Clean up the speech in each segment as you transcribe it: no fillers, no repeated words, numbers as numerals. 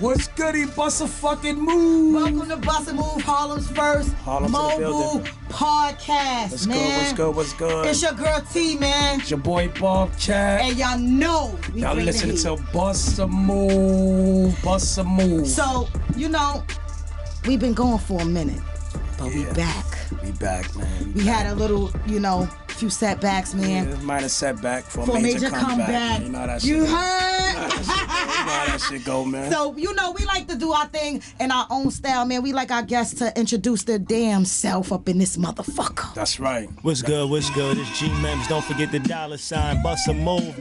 What's goody? Bust a fucking move. Welcome to Busamove, Harlem's first mobile podcast, man. What's good? It's your girl T, man. It's your boy Bob Chat. And y'all know we y'all bring listening the heat. to Busamove. So, you know, we've been going for a minute, but we back. We back, man. We had a little, few setbacks, man. Yeah, minor setback for a major comeback. You know that shit. You heard? You know how that shit go, man. So, we like to do our thing in our own style, man. We like our guests to introduce their damn self up in this motherfucker. That's right. What's good? It's G-MiM. Don't forget the $sign. Busamove.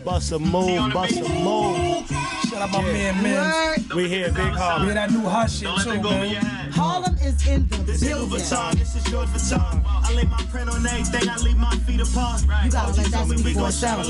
Shout out my man, man. We here, Big Harlem. We hear that new hot shit too, man. Harlem is in the building. This is George Vuitton. I lay my print on everything. I leave my feet apart. You gotta let that speak for itself.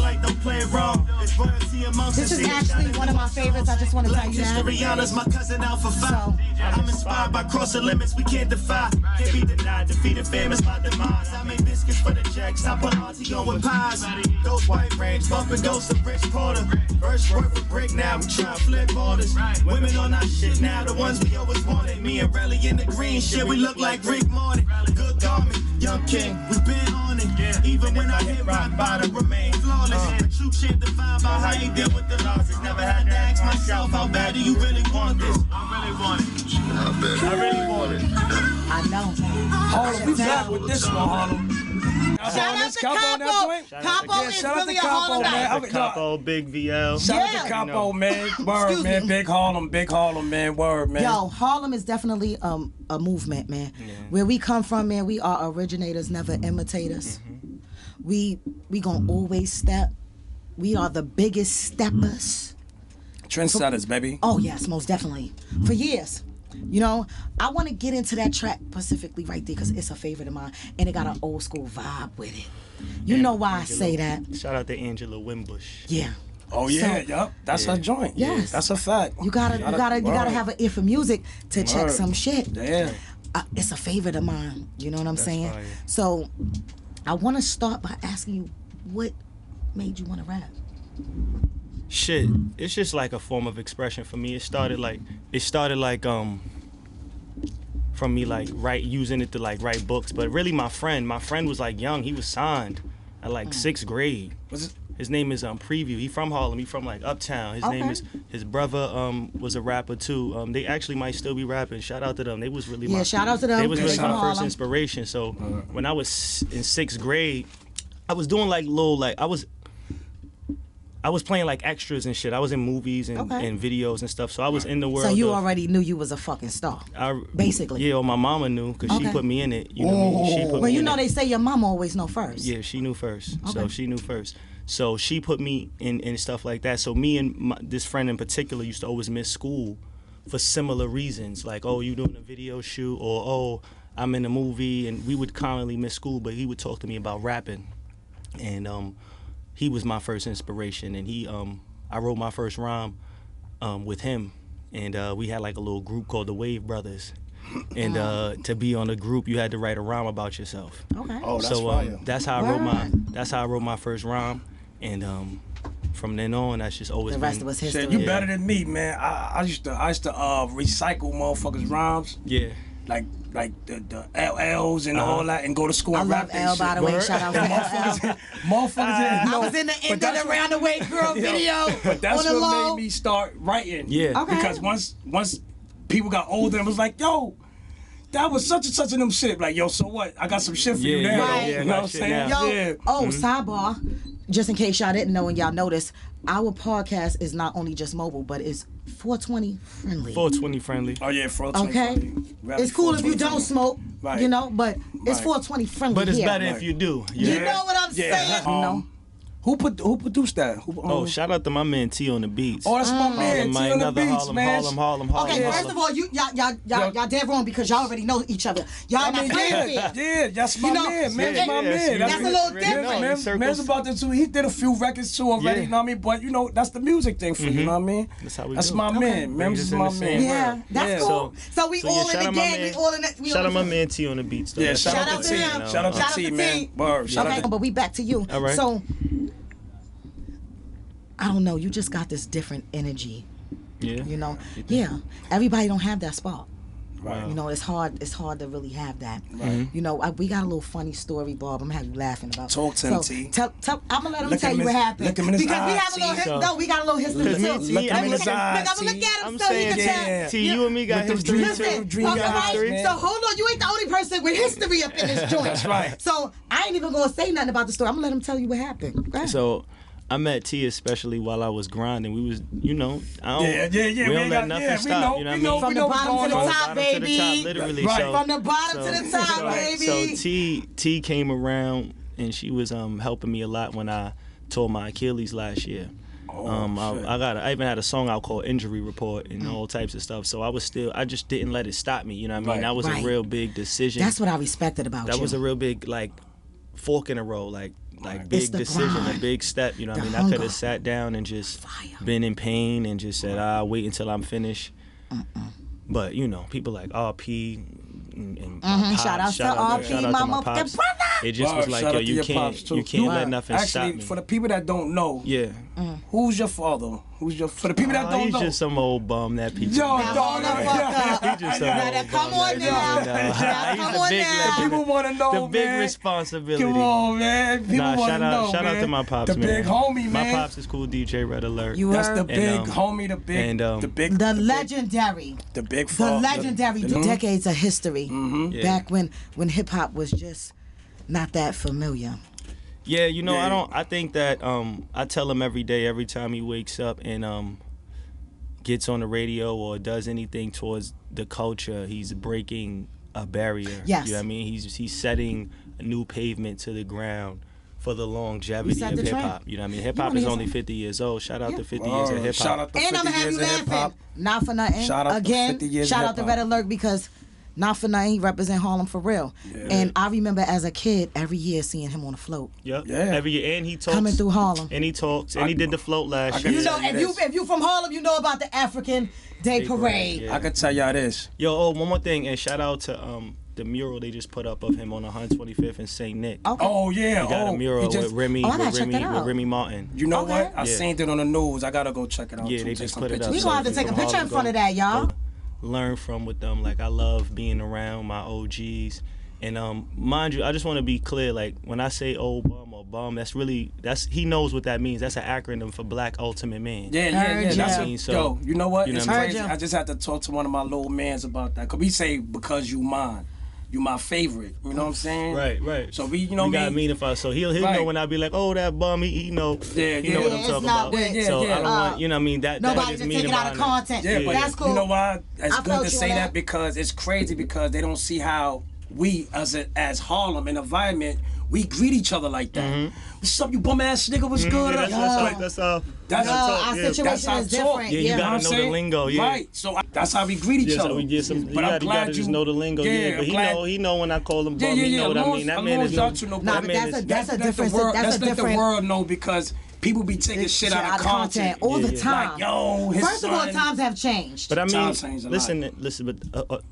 This is actually one of my favorites. I just want to tell you that. Rihanna's my cousin Alpha 5. I'm inspired by crossing limits we can't defy. Can't be denied, defeated, famous by demise. I make biscuits for the checks. I put auntie on with pies. Ghost white range, bumping ghosts of Rich Porter. First work for brick, now we try to flip orders. Women on our shit now, the ones we always wanted. Me and Relly in the green shit, we look like Rick Morty. Good garment, young king, we been on it. Even when I hit rock bottom, remain flawless. A true champ defined by how you deal with the losses. Never had to ask myself, how bad do you really want this? I really want it. I really want it. I know. Harlem, we back with this one, Harlem. Shout out to Capo. Capo is really a Harlem guy. Capo, Big VL. Shout out to Capo, man. Word, man. Big Harlem, man. Word, man. Yo, Harlem is definitely a movement, man. Yeah. Where we come from, man, we are originators, never imitators. We gonna always step. We are the biggest steppers. Trendsetters, baby. Oh, yes, most definitely. For years. I want to get into that track specifically right there because it's a favorite of mine and it got an old school vibe with it. You know why I say that? Shout out to Angela Wimbush. Yeah. Oh yeah, yup. That's her joint. Yes. That's a fact. You gotta have an ear for music to check some shit. Yeah. It's a favorite of mine. You know what I'm saying? Fire. So I want to start by asking you, what made you want to rap? Shit, it's just like a form of expression for me. It started like from me like using it to like write books. But really my friend was like young. He was signed at like 6th grade. His name is Preview. He from Harlem. He from like Uptown. His brother was a rapper too. They actually might still be rapping. Shout out to them. They was really shout out to them. They was really my first Harlem. inspiration. So when I was in 6th grade, I was doing like I was playing like extras and shit. I was in movies and videos and stuff. So I was in the world. So you already knew you was a fucking star, basically. Yeah, or my mama knew because she put me in it. You know what I mean? She put me in they say your mama always know first. Yeah, she knew first. Okay. So she knew first. So she put me in stuff like that. So me and this friend in particular used to always miss school for similar reasons. Like, oh, you doing a video shoot, or oh, I'm in a movie. And we would commonly miss school, but he would talk to me about rapping. And he was my first inspiration, and I wrote my first rhyme with him, and we had like a little group called the Wave Brothers, and to be on a group, you had to write a rhyme about yourself. Okay. Oh, that's so that's how I wrote my first rhyme, and from then on, that's just always the rest been, of us history. Shit, you better than me, man. I used to recycle motherfuckers' rhymes. Yeah. Like the LLs and all that, and go to school and rap I love L, by the way. Shout out to L. Motherfuckers. I was in the end of the Roundaway Girl video. But that's what made me start writing. Yeah. Okay. Because once people got older, it was like, yo, that was such and such of them shit. Like, yo, so what? I got some shit for you now. Right. You know what I'm saying? Sidebar. Just in case y'all didn't know and y'all noticed, our podcast is not only just mobile, but it's 420 friendly. 420 friendly. Oh yeah, 420 okay. friendly. It's cool if you don't smoke, but it's 420 friendly. But it's here. better if you do. You know what I'm saying? Who produced that? Shout out to my man T on the beats. Oh, that's my man T on the beats, man. Harlem. Okay, first of all, y'all dead wrong because y'all already know each other. Y'all not playing fair. Yeah, that's my man. Man's my man. That's a little different. Man's about to too. He did a few records too already. You know what I mean? But that's the music thing for you. You know what I mean? That's how we That's do. my man. Man's is my man. Yeah, that's cool. So we all in the gang. We all in it. Shout out my man T on the beats. Yeah, shout out to him. Shout out to T, man. Okay, but we back to you. All right. So I don't know, you just got this different energy Yeah. You know, everybody don't have that spot. Right. You know, it's hard to really have that. Right. You know, we got a little funny story, Bob. I'm gonna have you laughing about. Talk to him, T. I'm gonna let him Look tell him you what happened. look him in his because we eyes, have a little T. no, we got a little history too. Look him in his eyes, I'm gonna look T. at him I'm so he saying, can tell. T, you and me got With them history dreams, too. Listen, dream okay, guys, right? man. So hold on, you ain't the only person with history up in this joint. That's right. So I ain't even gonna say nothing about the story. I'm gonna let him tell you what happened. Go ahead. So I met T especially while I was grinding. We was, you know, I don't, Yeah. we don't let nothing stop. You know what I mean? From the bottom to the From the top, bottom to the baby. top, literally. Right. So, From the bottom to the top, baby. So T came around and she was helping me a lot when I tore my Achilles last year. I even had a song out called Injury Report and all types of stuff. So I just didn't let it stop me. You know what I mean? Right. That was a real big decision. That's what I respected about you. That was a real big fork in the road, big It's the decision, grind. a big step. You know what I The mean? I could hunger. have sat down and just Fire. been in pain and just said, I'll wait until I'm finished. But you know, people like RP and my pops, Shout out to RP, shout out my to my motherfucking pops. brother. It just was like, Shout yo, out to you your can't pops, too. let nothing stop Actually, me. for the people that don't know, Yeah. who's your father? For the people that don't He's know. just some old bum that people. Yo, know. Hold the fuck up. He just some Now, old come bum on that now. people know. Now, He's come the on big now. legend. People want to know, The big man. responsibility. Come on, man. People Nah, want to know, shout man. out to my pops, the man. big homie, man. My pops is cool, DJ Red Alert. You That's heard? the big And, homie, the big, The legendary. the big, The father. legendary decades of history. Yeah. Back when hip hop was just not that familiar. Yeah, you know, Yeah. I think that I tell him every day, every time he wakes up and gets on the radio or does anything towards the culture, he's breaking a barrier. Yes. You know what I mean? He's setting a new pavement to the ground for the We longevity set of the hip trend. hop. You know what I mean? Hip You hop wanna is hear only something? 50 years old. Shout out Yeah. to 50 years of hip Shout hop. out to And 50 I'm gonna have years you of hip hop. laughing. Not for nothing. Shout out to Again, 50 years of shout out to hip-hop. Red Alert because not for nothing, he represent Harlem for real. And I remember as a kid every year seeing him on the float. Yep. Yeah. Every year, and he talks. Coming through Harlem. And he talks. And he did the float last I can year. You know, tell you if you from Harlem, you know about the African Day Parade. Yeah. I can tell y'all this. Yo, one more thing, and shout out to the mural they just put up of him on 125th in St. Nick. Okay. Oh, yeah. He got a mural with Remy, Oh, I gotta check that out. with Remy Martin. You know Okay. what? I Yeah. seen it on the news. I gotta go check it out. Yeah, too. they Take just some put it up. pictures. We gonna have to take a picture in front of that, y'all. Learn from with them. Like, I love being around my OGs. And mind you, I just want to be clear. Like, when I say old bum or bum, that's he knows what that means. That's an acronym for Black Ultimate Man. Yeah. Heard That's ya. a, So, yo, you know what? you know It's what I mean? crazy. Heard ya. I just had to talk to one of my little mans about that. Cause we say because you mine, you my favorite. You know what I'm saying? Right. So we gotta mean if I so he'll Right. know when I be like, oh, that bum, he know. Yeah, he know yeah. what I'm It's talking not about. with- So yeah. I don't want, you know what I mean? That Nobody is to meaning take it out of behind content. Yeah, but That's cool. you know why? It's I good felt to you say on that that. because it's crazy because they don't see how we as Harlem an environment we greet each other like that. What's up, you bum ass nigga? What's good? Yeah, that's all. That's No, how our talk. situation That's how is talk. different. Yeah, you Yeah. gotta know what know I'm the saying? lingo, yeah. Right. So that's how we greet each Yeah, other. so we get some. But I'm you glad gotta just know the lingo. Yeah, but he know when I call him bum. He know what I mean. That man is y'all two know. Nah, that but man that's is- a- that's a let difference. The world, That's let's a let the different- world know because people be taking shit out of content all the time. Like, yo, his First of all, son- times have changed. But I mean, Times change a lot. listen, but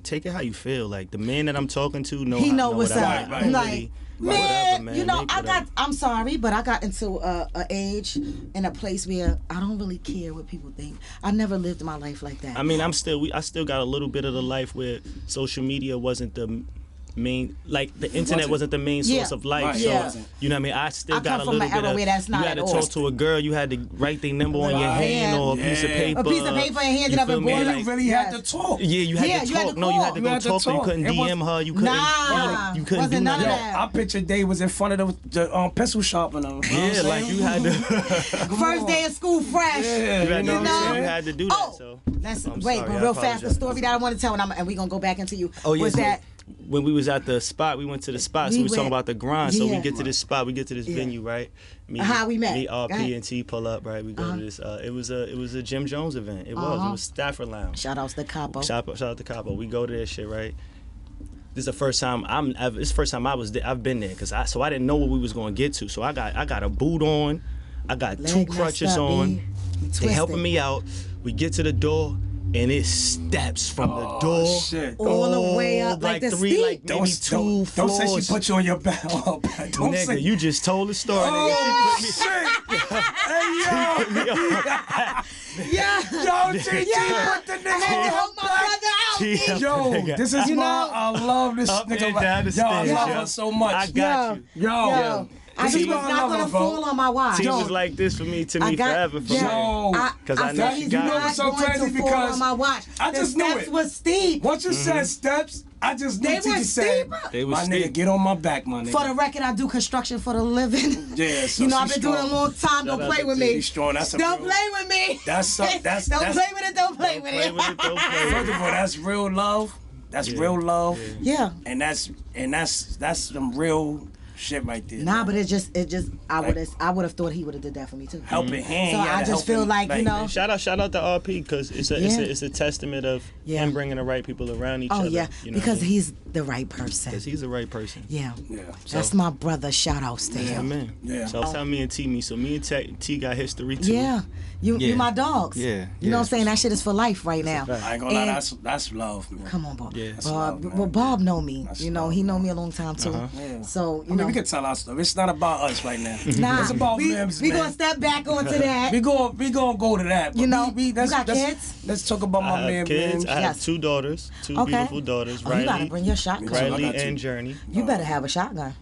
take it how you feel. Like the man that I'm talking to know. He how, know know what's what I up. mean. I don't Like, really- man, whatever, man. you know, Make whatever. I'm sorry, but I got into a age in a place where I don't really care what people think. I never lived my life like that. I mean, I still got a little bit of the life where social media wasn't the main, like the internet wasn't the main source Yeah. of life. Right, so it wasn't. you know what I mean. I still I got come a from little an bit era of. where that's not you had to at all. talk to a girl. You had to write their number on your Right. hand or a piece of Yeah. paper. A piece of paper and hand You it up feel and me? boil it. Like, You really had to talk. Yeah, you had Yeah, to you had talk. to No, you had call. to You go had to talk to her. You talk. couldn't It was- DM her. You couldn't. Nah, you couldn't do wasn't none nothing. of that. I picture Dave was in front of the pencil sharpener. Yeah, like you had to. First day of school fresh. Yeah, You had, you to, know? you had to do that. Oh, So Let's I'm wait, sorry, but I real fast, the apologize. story that I want to tell, and we gonna go back into you. Oh yeah, was so that when we was at the spot, we went to the spot. So We we was talking went- about the grind. So we yeah. get to this spot, we get to this Yeah. venue, right? Me, How we met. Me, Go ahead. RP, and T pull up, right? We go to this. It was a Jim Jones event. It was Stafford Lounge. shout outs to Capo. Shout out to Capo. We go to that shit, right? This is the first time This is the first time I've been there because I didn't know what we was gonna get to. So I got a boot on, I got Leg two messed crutches up, on. B. They Twisted. helping me out. We get to the door. And it steps from the door shit. All the way up, like the three, steep. like maybe two Don't say floors. she put you on your back. Don't Nigga, say you just told the story. Oh, Nigga. She put me, shit. Hey, Yeah. Yo, T, put the I had to help my brother out. Yo, this is I love this nigga. Yo, I love her so much. I got you. Yo. I This is was why I not love gonna her, bro. fall on my watch. T was like this for me, to me forever. For Yo, because I know she got know it. it's so crazy because on my watch. I just the knew steps it. was steep. Once you said steps, I just knew They Titi were said, steep. They my was nigga, steep. get on my back, my nigga. For the record, I do construction for the living. Yeah, so you know, I've she's been doing it a strong. long time. Don't play with me. She's strong. That's a Don't real- play with me. That's Don't play with it. Don't play with Play it. with it, don't play with First it. of all, that's real love. That's real love. Yeah. And that's some real shit right there. Nah, but it just I would have thought he would have did that for me too. Helping hand. So he had I to just help feel him, like, you know. Shout out to RP, because it's a testament of him bringing the right people around each Oh other. yeah, You know because what I mean? he's the right person. Because he's the right person. Yeah. Yeah. That's my brother. Shout outs to him. Amen. Yeah. So that's how me and T meet. So me and T got history too. Yeah. You my dogs. Yeah, You know what I'm saying? That shit is for life right now. I ain't gonna lie, And- that's love, man. Come on, Bob. Yeah. That's love, Bob, man. well, Bob know me. That's You know, love, he know me a long time too. Yeah. So, I you mean, know. we can tell our stuff. It's not about us right now. Nah, It's about we Mims, we man. gonna step back onto that. We gonna go to that. But You know, we, you got kids? Let's talk about I my have man, kids. man. I have Yes. 2 daughters, 2 Okay. beautiful daughters. Oh, you gotta Riley, bring your shotgun. Right. I Riley got and you. Journey. You better have a shotgun.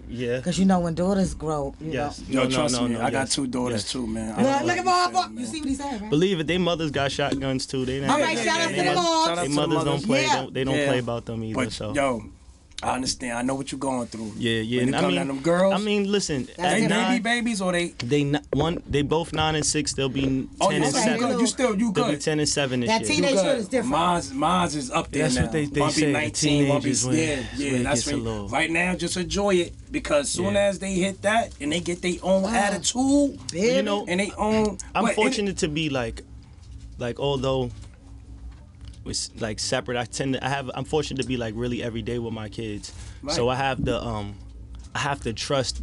Yeah. Because you know when daughters grow, you Yes. Yo, No, trust me, I got yes. 2 daughters Yes. too, man. know. I don't Look at like Bob. man. You see what he said, right? Believe it, they mothers got shotguns too. They All right, shout out to the moms. Shout out They to the mothers don't play. Yeah. They don't Yeah. play about them either. But So yo, I understand. I know what you're going through. yeah. When it I come to mean, them girls, I mean, listen. That's At they it. baby 9, babies or they. they both 9 and 6. They'll be 10 Oh, you and okay, still 7. good. You still you They'll be good. 10 and 7 this That year. teenage You shit is different. Mine's is up there That's now. what they Bumpy say, the 19, teenagers Bumpy, when- yeah, that's when yeah. it That's gets a when, little- right now. Just enjoy it because soon Yeah. as they hit that and they get their own attitude, You know, and they own. I'm but- fortunate to be like although it's like separate. I'm fortunate to be like really every day with my kids. Right. So I have to trust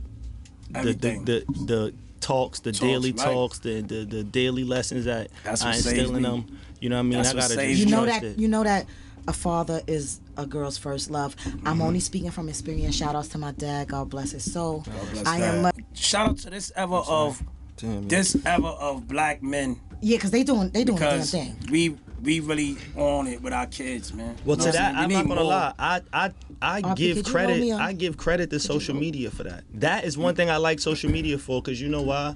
Everything. the talks, the daily right. talks, the daily lessons that That's I what instill saves in me. them. You know what I mean? That's I what gotta saves just me. trust it. You know that a father is a girl's first love. I'm only speaking from experience. Shout outs to my dad. God bless his soul. Bless I that. am Shout out to this ever of black men because they doing the damn because thing. we really on it with our kids, man. Well, You to know what that, saying? I'm We not need gonna more. lie. I RP, give could you credit. roll me up? I give credit to social media for that. That is one thing I like social media for, because you know why?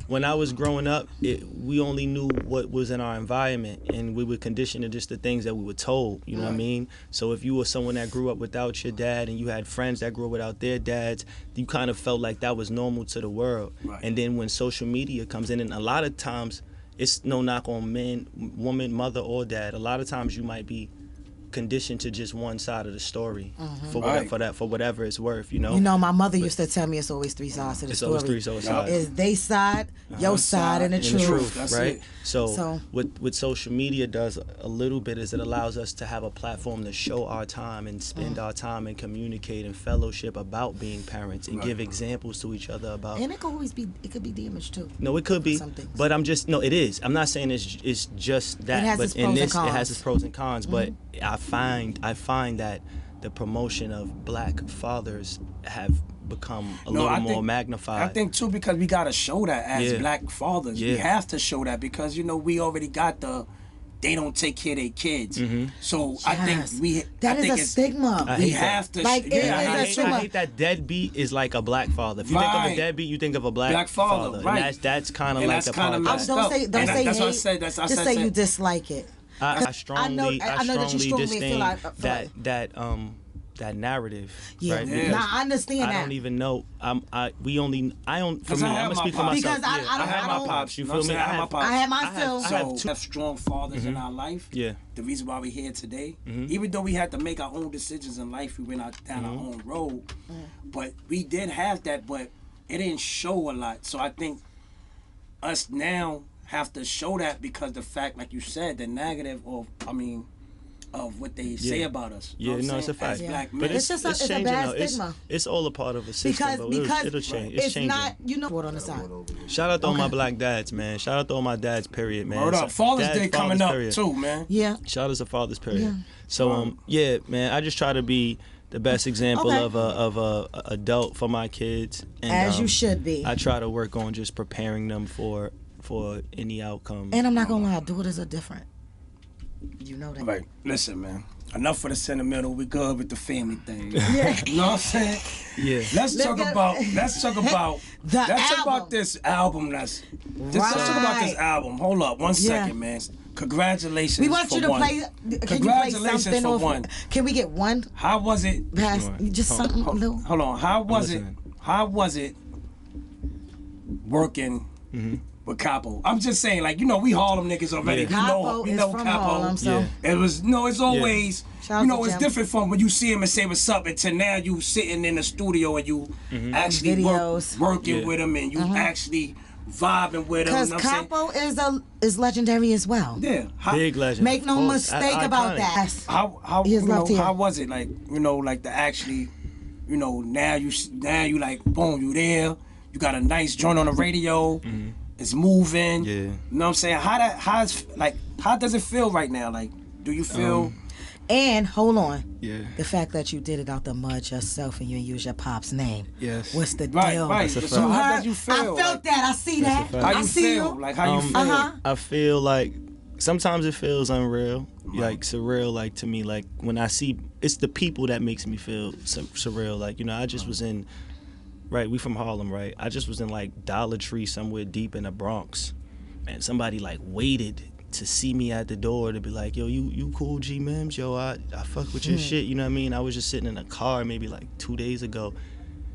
When I was growing up, we only knew what was in our environment, and we were conditioned to just the things that we were told. You know what I mean? So if you were someone that grew up without your dad, and you had friends that grew up without their dads, you kind of felt like that was normal to the world. Right. And then when social media comes in, and a lot of times, it's no knock on men, woman, mother, or dad. A lot of times you might be conditioned to just one side of the story for whatever it's worth. You know. You know, my mother used to tell me it's always 3 sides to the It's story. always 3 sides. Is they side, your side, and the And truth. the truth, That's right? it. So what social media does a little bit is it allows us to have a platform to show our time and spend our time and communicate and fellowship about being parents and give examples to each other about. And it could be damaged too. No, it could be, Some things. but it is. I'm not saying it's just that, It has but its in pros and this, it cons. has its pros and cons. But I find that the promotion of black fathers have become a little more magnified. I think too because we gotta show that as Yeah. black fathers. We Yeah. have to show that because we already got they don't take care of their kids. So I Yes. think That is a stigma. I We hate that. have to. Like, it is I a hate stigma. I hate that deadbeat is like a black father. If you think of Right. a deadbeat, you think of a black father, right. And that's kind of And like that's a kinda part of messed that. up. Don't say And hate. that's what I said. That's Just say you dislike it. I strongly, I know that you strongly feel disdain like- that narrative. Yeah. Right? Yeah. Because Nah, I understand I that. don't even know. For me, I'm gonna speak for pops. myself. Because I had my don't- pops. You You feel know what me? I'm saying? I had my pops. I had mine I have- still. I So have we two- have strong fathers in our life. Yeah. The reason why we're here today, even though we had to make our own decisions in life, we went down our own road. But we did have that, but it didn't show a lot. So I think us now have to show that because the fact, like you said, the negative of what they say Yeah. about us. Yeah, You know no, what it's a I'm saying? fact. As black But men. It's just a changing bad though. stigma. It's all a part of a system, Because it'll change. It's changing. not word on the side. Shout out to all my black dads, man. Shout out to all my dads, period, man. Word up. Father's Day coming up period. too, man. Yeah. Shout out to Father's period. Yeah. So yeah, man, I just try to be the best example Okay. of a adult for my kids. And, As you should be. I try to work on just preparing them for any outcome. And I'm not gonna lie, daughters are different. You know that. Right. Listen, man. Enough for the sentimental. We good with the family thing. Yeah. You know what I'm saying? Yeah. Let's talk about The let's talk album. about this album. Let's talk about this Right. album. Hold up, one second, man. Congratulations. We want for you to one. play. Can you play Congratulations something for off? one. Can we get one How was it? past? Just something little. Hold on. How was it? listening. How was it working with Capo? I'm just saying, like, you know, we Harlem niggas already. Yeah. Capo We is know from Capo. Harlem, so Yeah. It was it's always Shout out you know to it's Jim. different from when you see him and say what's up until now you sitting in the studio and you actually Videos. working Yeah. with him and you actually vibing with him. because You know what I'm saying? Capo is legendary as well. Yeah. How, Big legend. Make no Of course. mistake about Iconic. that. how He is you know, loved here. how was it like like the actually now you like boom you there you got a nice joint on the radio. It's moving. Yeah. You know what I'm saying? How does it feel right now? Like, do you feel? And hold on, Yeah. the fact that you did it out the mud yourself and you use your pop's name. Yes. What's the Right, deal? right. That's a So fact. how Heard? does you feel? I felt Like, that. I see that. fact. how I you see feel? you. Like how you feel? I feel like sometimes it feels unreal, like surreal. Like to me, like when I see, it's the people that makes me feel surreal. Like I just was in, right? We from Harlem, right? I just was in like Dollar Tree somewhere deep in the Bronx, and somebody like waited to see me at the door to be like, yo, you cool, G-Mims? Yo, I fuck with your shit. You know what I mean? I was just sitting in a car maybe like 2 days ago,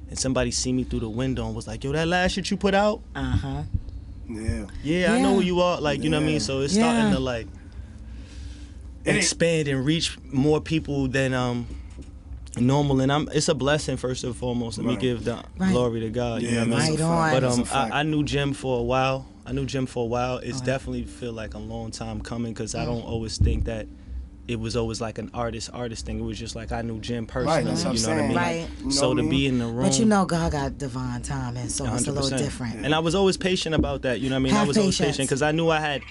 and somebody see me through the window and was like, yo, that last shit you put out? Yeah. Yeah, I know who you are. Like, you know what I mean? So it's starting Yeah. to like It ain't- expand and reach more people than normal, and it's a blessing first and foremost. Let me Right. give the Right. glory to God. You Yeah, know what I mean? Right on. But That's a fact. I knew Jim for a while. It's definitely feel like a long time coming because I don't always think that it was always like an artist thing. It was just like I knew Jim personally. that's what I'm you know what I saying. mean? Right. You know So what to I mean? be in the room. But God got divine timing, so it's a little 100%. different. And I was always patient about that. You know what I mean? I Have was always patience. patient because I knew I had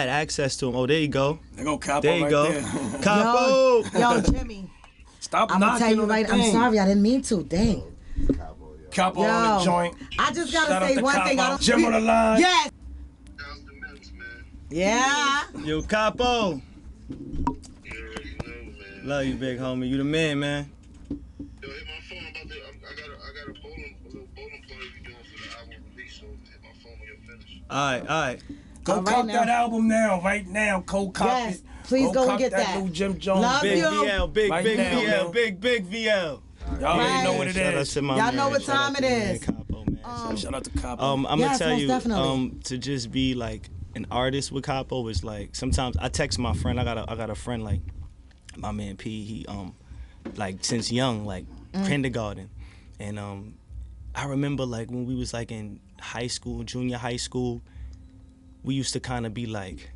access to him. Oh, there you go. There go Capo There you right go. there. Capo. Yo, Jimmy, Stop I'm gonna knocking tell you on the right. I'm thing. sorry, I didn't mean to. Dang. Capo on Yo, the joint. I just Shout gotta out say to one Capo. thing. I don't. Jim on the line. Yes. Yeah. Yo, Capo. Love you, big homie. You the man, man. Yo, hit my phone. I got a little bowling party we doing for the album release. So hit my phone when you're finished. All right. Go All right cop now. that album now, right now. Cop Yes, it. please go and cop get that. new Jim Jones. Love Big you. VL, big Right big now, VL, man. big VL. Y'all already Right. know what it Shout out is. to my Y'all man. know what Shout out time to it my man, is. Capo, man. Shout out to Capo. I'm Yes, gonna tell most you, definitely. to just be like an artist with Capo is like sometimes I text my friend. I got a friend like my man P. He like since young, like kindergarten, and I remember like when we was like in high school, junior high school, we used to kind of be like.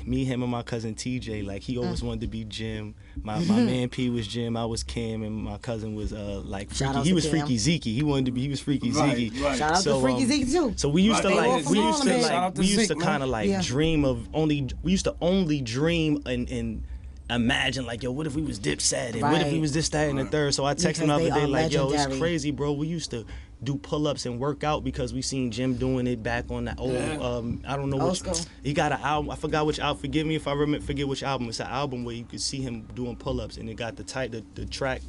Me, him, and my cousin TJ, like he always wanted to be Jim. My man P was Jim, I was Cam, and my cousin was like Shout Freaky. out He to was Cam. Freaky Zeke. He wanted to be. He was Freaky Right, Zeke. right. Shout out So, to Freaky Zeke too. So we used to Right, they all like from Harlem, man. Shout out to we used to Zeke, man. kind of like Yeah. dream of only. We used to only dream and imagine like, yo, what if we was Dipset and what if we Right. was this, that, and the third. So I texted him the Because other they day are like, yo, it's legendary. crazy, bro. We used to do pull-ups and work out because we seen Jim doing it back on that old I don't know Old which school. he got an album. I forgot which album. Forgive me if I forget which album. It's an album where you could see him doing pull-ups and it got the track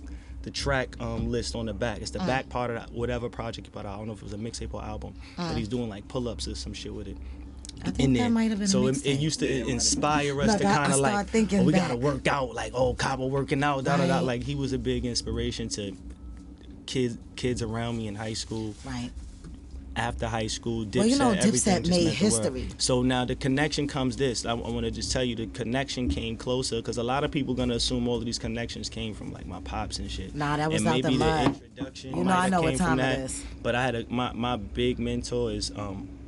list on the back. It's the back part of that, whatever project he put out. I don't know if it was a mixtape or album, but he's doing like pull-ups or some shit with it. I think that might have been So a it mixtape. used to inspire us Look, to I kind of start like, thinking oh, we back. gotta work out, like, oh, Cabo working out, da da da. Right. Like he was a big inspiration to kids around me in high school. Right. After high school, Dipset, Well, you know, everything Dipset just made meant the world. history. So now the connection comes this. I want to just tell you the connection came closer because a lot of people gonna assume all of these connections came from like my pops and shit. Nah, that was and out the maybe mud. introduction. You know, might I have know what came from time it that, is. But I had my big mentor is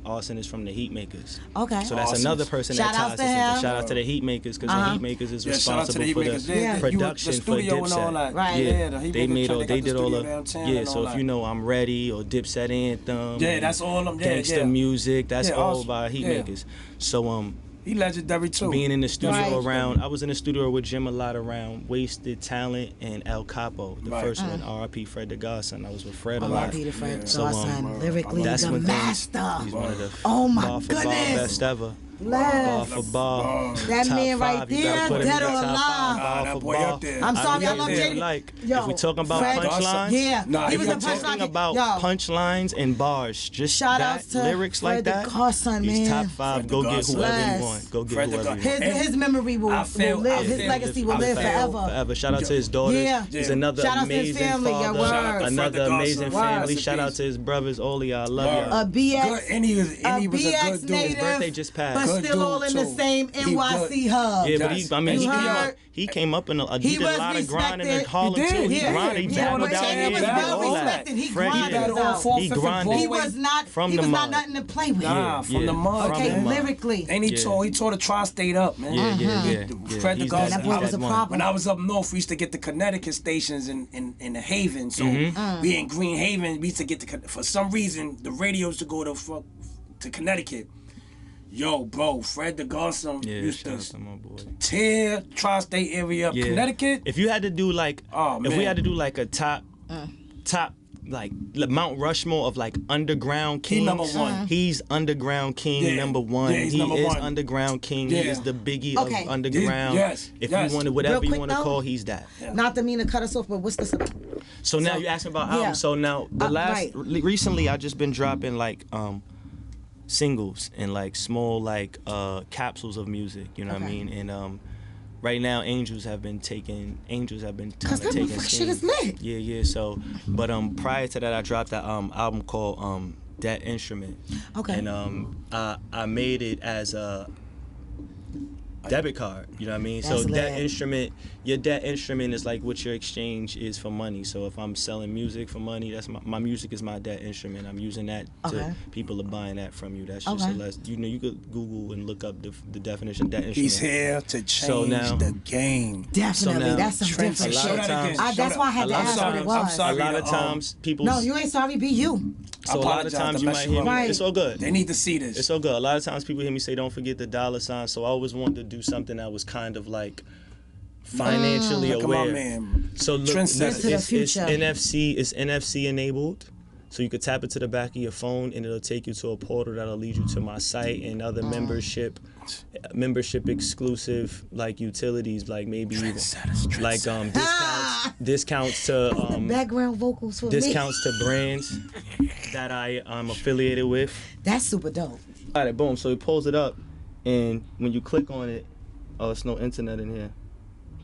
Austin is from the Heatmakers. Okay. So that's Austin. another person Shout that outs ties to us in. him. Shout out to the Heatmakers because the Heatmakers is Yeah, shout out to responsible the for Heatmakers. the Yeah, production the for studio and all Dipset. that. Right. Yeah, the They Heatmakers made trying all to they get the did all studio the downtown yeah. and So all if that. you know I'm Ready or Dipset Anthem. Yeah, and that's all them. Yeah, Gangsta yeah. music. That's Yeah, all awesome. by Yeah. Heatmakers. So He legendary too. being in the studio Right. around. I was in the studio with Jim a lot around Wasted Talent and El Capo. The Right. first one, R.I.P. Fred the Godson. I was with Fred a lot. R.I.P. to Fred So, Dawson, lyrically that's the when master. He's one of the Oh my bar for bar goodness. best ever. Bar Left. for bar. That top man right five. You gotta there, put him in dead the or top alive. five, Nah, bar that for boy bar. up there. I'm sorry, I really love feel Jenny. like Yo, if we talking about Fred- punchlines, Yeah, Nah, he was he a was punchline. talking about Yo, punchlines and bars, just shout that, outs to lyrics Fred like the that. Godson, He's man. top five. Fred the Go get Godson. whoever Yes. you want. Go get Fred the whoever you God- want. his memory will live. His feel- legacy will live forever. Forever. Shout out to his daughters. Yeah. He's Yeah. another Shout out to his amazing family, yeah, father. word. Shout out to Fred Another the amazing Godson. family. Word. Shout out to his brothers. Oli, I love Word. you. A BX, Good, and he was a BX good dude. native, birthday just passed. but Good still all dude, in the too. same He NYC good. hub. Yeah, but he, I mean, You heard? he came up in He he did was a lot of grinding in respected. Harlem He did, too. He yeah. grinded, he Yeah, battled but out he here. was He did well all that. respected. He Fred, grinded yeah. his out. He Fifth grinded. and He Broadway. was not. From He the was not mud. nothing to play with. Nah, from the mud. From Okay, the mud. lyrically. And he Yeah. tore the tri-state up, man. Yeah, yeah. Fred the He's Godson. That boy was a one. problem. When I was up north, we used to get the Connecticut stations in the Haven. So Mm-hmm. we in Green Haven. We used to get for some reason the radios to go to Connecticut. Yo, bro, Fred the Godson Yeah, used shout out to to my boy. tear tri-state area up. Yeah. Connecticut. If you had to do like, Oh, if we man. had to do like a top like Mount Rushmore of like underground He kings. number one. He's underground king Yeah. number one. Yeah, he's he number is one. underground king. Yeah. He is the Biggie Okay. of underground. Yes, If yes. you wanted whatever Real you quick, want to though. call, he's that. Not to mean to cut us off, but what's the So now you asking about yeah. albums. So now the last right. recently I just been dropping like singles and like small like capsules of music. You know what I Okay. mean? And right now Angels have been kind Cause of that taking motherfucker shit is steam. lit. Yeah. So, but prior to that, I dropped that album called That Instrument. Okay. And I made it as a debit card. You know what I mean? That's So lit. that instrument, your debt instrument is like what your exchange is for money. So if I'm selling music for money, that's my music is my debt instrument. I'm using that Okay. to people are buying that from you. That's just Okay. a less. You know, you could Google and look up the definition of debt instrument. He's here to change So now- the game. Definitely, now, that's some Trent, different a lot shit. of times- That's why I had to I'm ask what sorry, it was. I'm sorry. A lot of to, times people. No, you ain't sorry. Be you. So a lot of apologize times to you mess might you hear up. me. Right. It's all good. They need to see this. It's so good. A lot of times people hear me say, "Don't forget the dollar sign." So I always wanted to do something that was kind of like financially Look at my aware. man. So look, Trendsetter. Into the it's future. NFC enabled. So you could tap it to the back of your phone, and it'll take you to a portal that'll lead you to my site and other membership exclusive like utilities, like maybe even like discounts to Background vocals for discounts to brands that I'm affiliated with. me. That's super dope. All right, boom. So he pulls it up, and when you click on it, oh, it's no internet in here.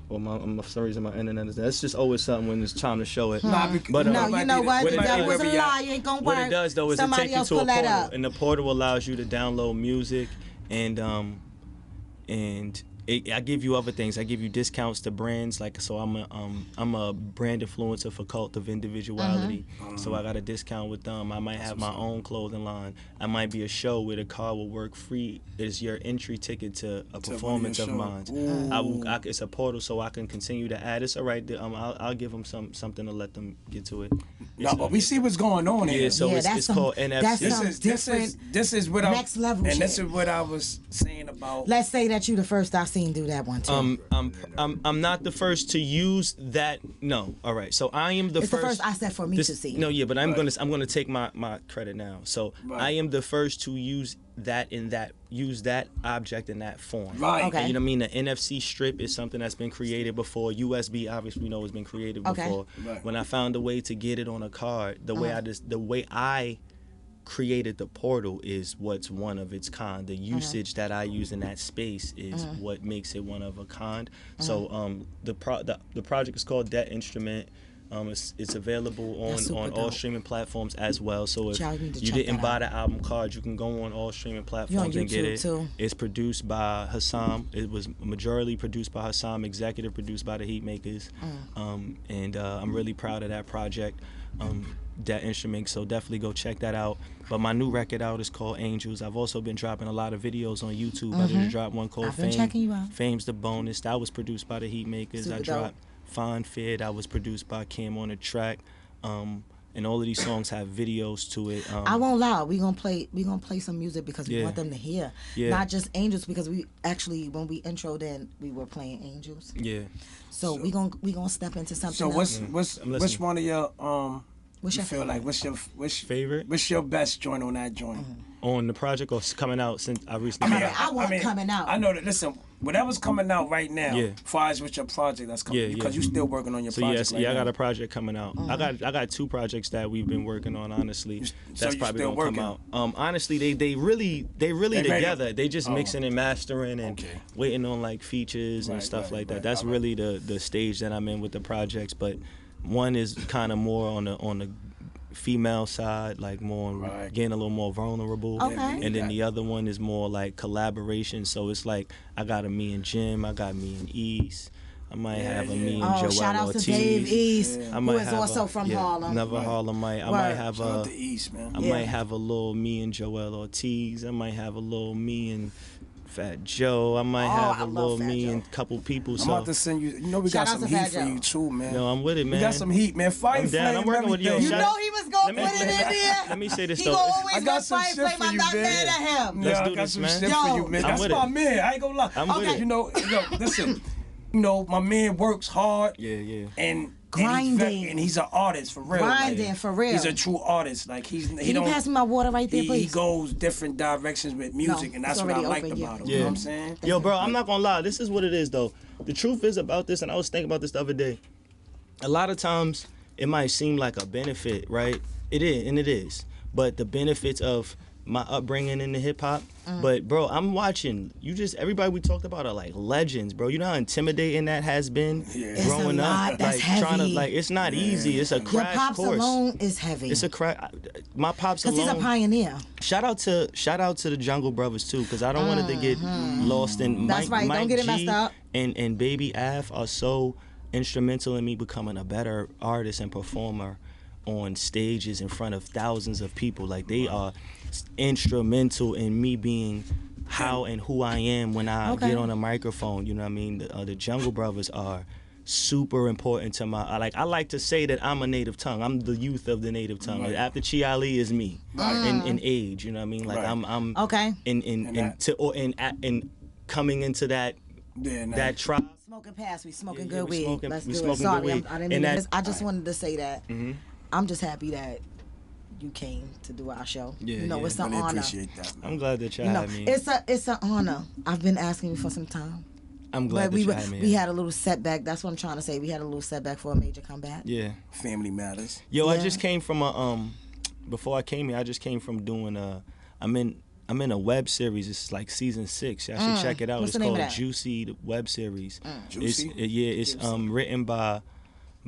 Or for some reason my internet is there. It's just always something when it's time to show it. Nah, because- But, No, you know what? what The it devil's does- a lie. You ain't gonna work. What it does though is Somebody it takes you else to a pull that portal, up. and the portal allows you to download music, and I give you other things. I give you discounts to brands. Like, so I'm a brand influencer for Cult of Individuality. So I got a discount with them. I might have my own clothing line. I might be a show where the car will work free. It's your entry ticket to a performance of show. mine. It's a portal, so I can continue to add. It's all right. I'll give them something to let them get to it. No, but we see what's going on here. Yeah, so Yeah, it's that's called some- NFC. that's This is what next level and shit. this is what I was saying about. Let's say that you the first I seen do that one too. I'm not the first to use that. No, all right. So I am the It's the first I said for me to see. No, yeah, but I'm gonna take my credit now. So Right. I am the first to use that object in that form. Right. Okay. You know what I mean? The NFC strip is something that's been created before. USB, obviously, we know has been created Okay. before. Right. When I found a way to get it on a card, the way I created the portal is what's one of its kind. The usage that I use in that space is what makes it one of a kind. So the project is called Debt Instrument. It's available That's super on all dope. streaming platforms as well. So if Y'all need to you check didn't that buy out. the album card, you can go on all streaming platforms and get YouTube it. too. It's produced by Hassam. It was majority produced by Hassam, executive produced by the Heatmakers. And I'm really proud of that project. That instrument, so definitely go check that out. But my new record out is called Angels. I've also been dropping a lot of videos on YouTube. I just dropped one called I've been checking you out. Fame's the Bonus. That was produced by the Heatmakers. Super I dope. dropped Fine Fair. That was produced by Cam on the track. and all of these songs have videos to it. I won't lie, we gonna play some music because we want them to hear, not just Angels, because we actually, when we introed in, we were playing Angels. Yeah. So we gonna step into something. So else. which one of your What's your feel like favorite? What's your best joint on that joint? On the project or coming out since I recently? I want coming out. I know that. Listen, whatever's coming out right now. Yeah. As far as with your project that's coming, because you still working on your project. So right I now. got a project coming out. I got 2 projects that we've been working on. Honestly, that's probably still gonna come out. Honestly, they really together. They just mixing and mastering and waiting on like features and stuff like that. That's really the stage that I'm in with the projects. But one is kind of more on the female side, like more getting a little more vulnerable, and then the other one is more like collaboration. So it's like I got a me and Jim, I got me and East, I might have a me and Joel shout out Ortiz. to Dave East, I might who is have also from Harlem. Another Harlemite. I might have Shout out to East, man. I might have a little me and Joel Ortiz. I might have a little me and Fat Joe. I might have a little me and a couple people. I'm about to send you. You know we got some heat for you too, man. No, I'm with it, man. We got some heat, man. Fire I'm down. Flame, I'm working with you. You know he was gonna put it in there. Let me say this He though. gonna always I got some Fire shit Flame. for I'm you, not man. mad at him. Let's I do got this, some man. shit for you, man. I'm That's with my it. man. I ain't gonna lie. I'm with it. You know, listen. You know, my man works hard. Yeah. And Grinding. and he's an artist for real. Grinding for real. He's a true artist. Like he Can you don't. pass me my water right there, He please? goes different directions with music, and that's it's what I already liked open, about him. Yeah. You know what I'm saying? Yo, bro, I'm not gonna lie. This is what it is, though. The truth is about this, and I was thinking about this the other day. A lot of times, it might seem like a benefit, right? It is, and it is. But the benefits of my upbringing in the hip hop. But bro, I'm watching. Everybody we talked about are like legends, bro. You know how intimidating that has been growing up. That's like heavy. trying to it's not easy. It's a Your crash pops course. alone is heavy. It's a crash. My pops Because alone. he's a pioneer. Shout out to the Jungle Brothers too, because I don't want it to get lost in. That's right. Mike Don't get it G messed up. And Baby Af are so instrumental in me becoming a better artist and performer on stages in front of thousands of people. Like they are instrumental in me being how and who I am when I get on a microphone. You know what I mean? The Jungle Brothers are super important to my. I like to say that I'm a native tongue. I'm the youth of the native tongue. Like, after Chi Ali is me in age. You know what I mean? Like I'm Okay. in coming into that that tribe. Smoking past, we smoking Yeah, good we weed. smoking- Let's we do it. smoking Sorry, good weed. I didn't And mean that- this. I just wanted to say that. I'm just happy that you came to do our show. Yeah, you know, yeah. it's an Really honor. appreciate that, man. I'm glad that y'all You know, had me. it's an honor. I've been asking you for some time. I'm glad But that y'all had me. we had a little setback. That's what I'm trying to say. We had a little setback for a major comeback. Yeah. Family matters. Yo, I Yeah. just came from before I came here, I just came from doing I'm in a web series. It's like season 6. Y'all should check it out. What's It's the name called of that? Juicy, the web series. Juicy? It's written by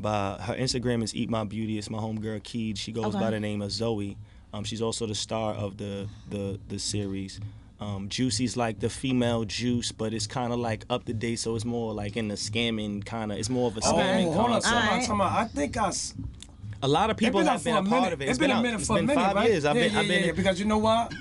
her Instagram is Eat My Beauty. It's my homegirl Keed. She goes by the name of Zoe. She's also the star of the series. Juicy's like the female Juice, but it's kind of like up to date, so it's more like in the scamming kind of. It's more of a scamming hold on, concept. I think A lot of people have been a part of it. It's been a minute for a minute, 5 right? years. I've been because you know what?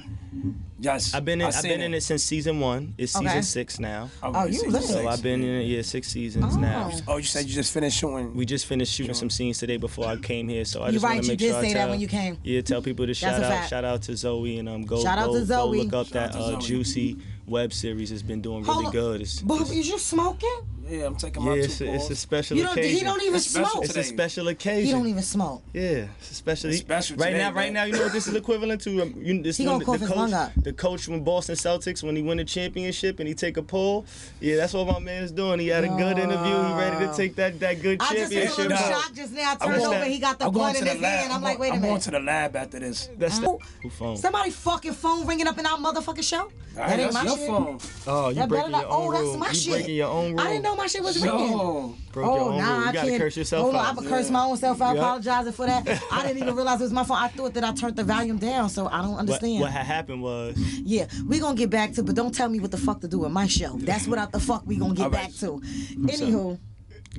Yes, I've been in it since season 1. It's season 6 now. Oh, you lit. So I've been in it 6 seasons now. Oh, you said you just finished showing. We just finished shooting some scenes today before I came here, so I You just want right, to you make did sure I say that tell, when you came. Yeah, tell people to That's a fact. shout out to Zoe and go Shout out to go Zoe. look up that Shout out to Zoe. Juicy web series. It's been doing really Hold on. good. It's But is you smoking? Yeah, I'm taking my it's two a special He occasion. don't even It's special smoke. It's a special occasion. He don't even smoke. Yeah, it's a special. It's special right today, now, man. you know what this is equivalent to? He gonna cough his lung up. The coach from Boston Celtics when he win the championship and he take a pull. Yeah, that's what my man's doing. He had a good interview. He ready to take that good I just championship. was a little No. shocked just now. I I'm turned going- over, he got the I'm going blunt in to his the lab. hand. I'm like, wait a I'm going minute. to the lab after this. That's Who- who phone? Somebody fucking phone ringing up in our motherfucking show? That ain't That's my your shit. phone. Oh, you That breaking better your not. own Oh, that's rule. my You shit. breaking your own rule. I didn't know my shit was ringing. No. Broke your own rule. I You gotta can't. curse yourself Hold on, out. I'm curse my own self out. Yeah. Apologizing for that. I didn't even realize it was my phone. I thought that I turned the volume down, so I don't understand. What had happened was Yeah, we gonna get back to, but don't tell me what the fuck to do with my show. That's what the fuck we gonna get back to. Anywho,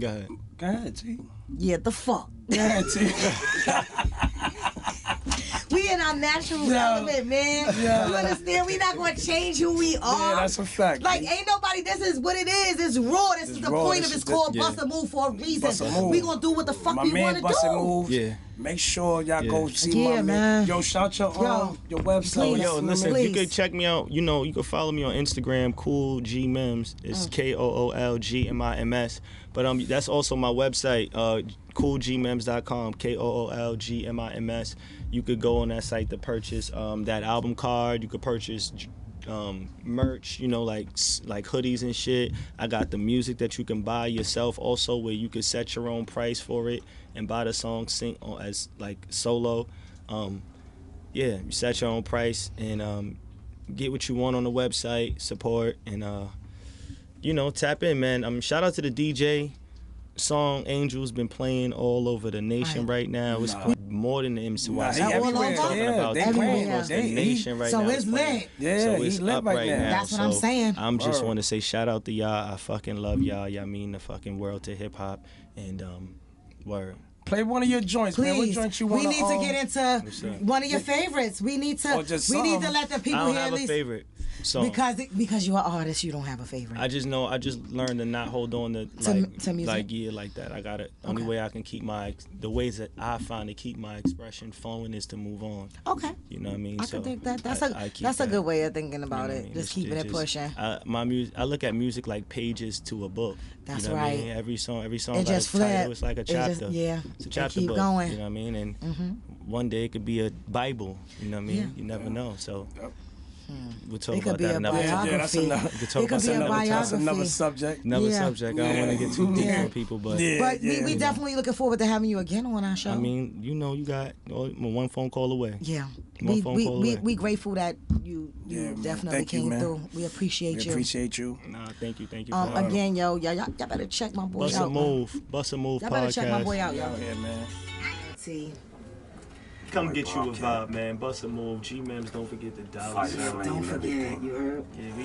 go ahead. Go ahead, T. yeah, the fuck. Go ahead, T. We We in our natural element, man. Yeah. You understand? We not gonna change who we are. Yeah, that's a fact. Like, ain't nobody. This is what it is. It's raw. This is the raw. point of it's called Busamove for a reason. Busamove. We gonna do what the fuck My we man wanna do. Busamove. Yeah. Make sure y'all go see Yeah, my man. Yo, shout your website. Please. Yo, listen, Please. you could check me out. You know, you can follow me on Instagram, Cool G-MiMs. It's KOOLGMIMS. But that's also my website, coolgmims.com, KOOLGMIMS. You could go on that site to purchase that album card. You could purchase merch, you know, like hoodies and shit. I got the music that you can buy yourself also, where you could set your own price for it and buy the song sing as like solo. Yeah, you set your own price and get what you want on the website, support, and you know, tap in, man. Shout out to the DJ. Song Angel's been playing all over the nation right now. It's more than the MC. Nah, he everywhere. Talking Yeah, about they everywhere. across the nation right So now. it's lit. Yeah, So he it's lit up right now. That's what I'm So saying. I'm just Word. want to say shout out to y'all. I fucking love y'all. Y'all mean the fucking world to hip hop. And word. Play one of your joints, man. What Please, joint you we want need to get into one of your favorites. We need to Or just let the I people don't hear have at a least favorite song. because you're an artist, you don't have a favorite. I just learned to not hold on to music? like that. I got it. Only way I can keep the ways that I find to keep my expression flowing is to move on. Okay. You know what I mean? I can think that. That's I a good way of thinking about you know it. what I mean? Just keeping it pushing. My music. I look at music like pages to a book. That's you know what I right. mean? Every song It got just a title. flip. It's like a It just- chapter. yeah. It's a They chapter keep book. going. You know what I mean? And one day it could be a Bible. You know what I mean? Yeah. You never know. So we'll talk It could about be that a another time. Yeah, that's biography. enough. We could talk It could about be that a another time. That's another biography. subject. Another Yeah. subject. I don't want to get too deep Yeah. on people, but But we definitely looking forward to having you again on our show. I mean, you know, you got one phone call away. yeah, One phone call away. we grateful that you Yeah, man. definitely Thank you, came man. through. We appreciate We you. appreciate you. Nah, thank you. For that. Again, y'all better check my boy Bust out. a man. move Y'all better check my boy podcast. out, y'all. Yeah, man. See, Come get you a vibe, man. Bust a move. G-MiMs, don't forget the dollars. don't forget, you heard. Yeah, we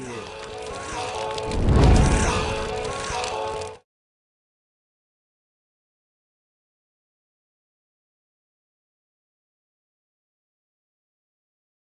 here.